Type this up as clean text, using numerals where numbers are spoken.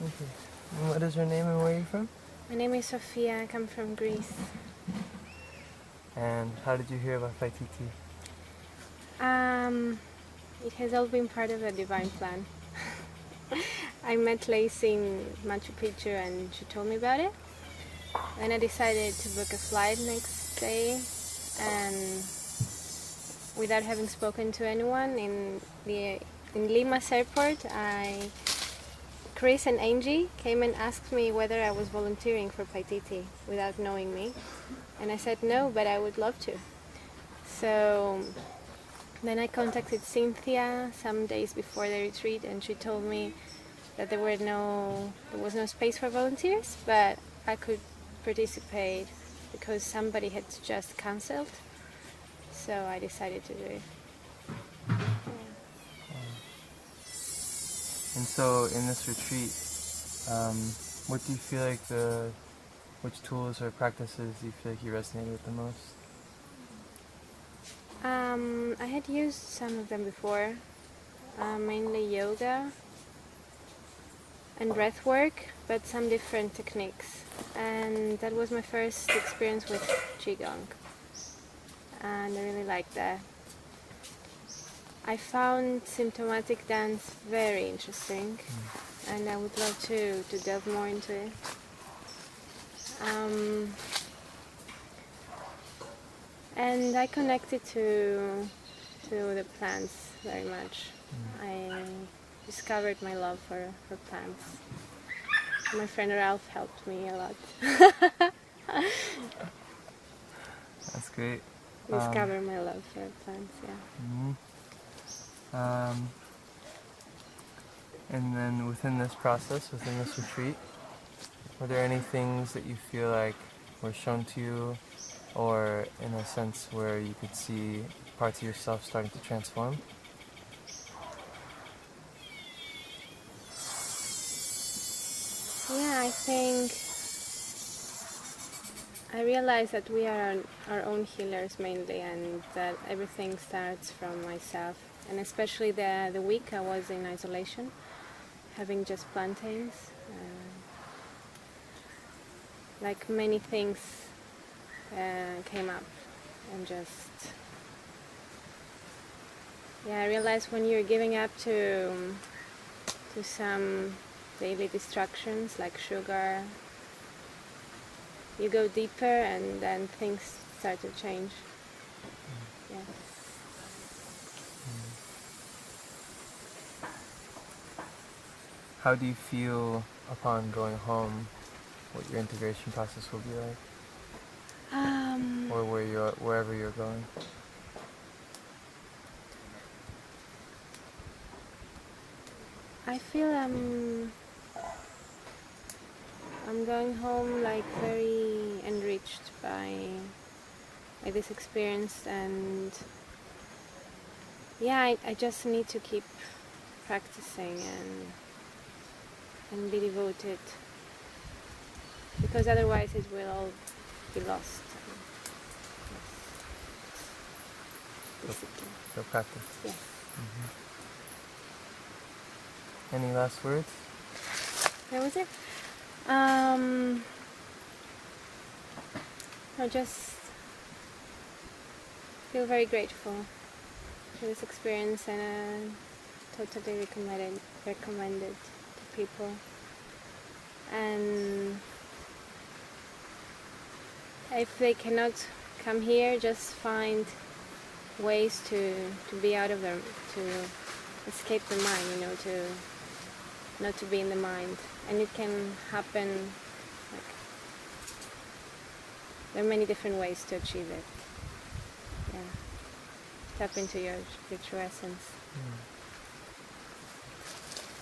Okay. And what is your name and where are you from? My name is Sofia. I come from Greece. And how did you hear about Paititi? It has all been part of a divine plan. I met Lacey in Machu Picchu and she told me about it. Then I decided to book a flight next day, and without having spoken to anyone in Lima's airport, Chris and Angie came and asked me whether I was volunteering for Paititi without knowing me. And I said no, but I would love to. So then I contacted Cynthia some days before the retreat, and she told me that there was no space for volunteers, but I could participate because somebody had just cancelled. So I decided to do it. And so in this retreat, what do you feel like which tools or practices do you feel like you resonated with the most? I had used some of them before, mainly yoga and breath work, but some different techniques. And that was my first experience with Qigong. And I really liked that. I found symptomatic dance very interesting, and I would love to delve more into it. And I connected to the plants very much. I discovered my love for plants. My friend Ralph helped me a lot. That's great. Discover my love for plants, yeah. And then within this process, within this retreat, were there any things that you feel like were shown to you, or in a sense where you could see parts of yourself starting to transform? Yeah, I think I realized that we are our own healers mainly, and that everything starts from myself. And especially the week I was in isolation, having just plantains. Like many things came up, and I realized when you're giving up to some daily distractions like sugar, you go deeper, and then things start to change. Yeah. How do you feel upon going home? What your integration process will be like, or wherever you're going? I feel I'm going home like very enriched by this experience, and yeah, I just need to keep practicing and be devoted, because otherwise it will all be lost. Basically. So practice. Yes. Any last words? That was it. I just feel very grateful for this experience, and totally recommend it to people. And if they cannot come here, just find ways to be out of them, to escape the mind, to not to be in the mind. And it can happen, like, there are many different ways to achieve it. Yeah. Tap into your true essence.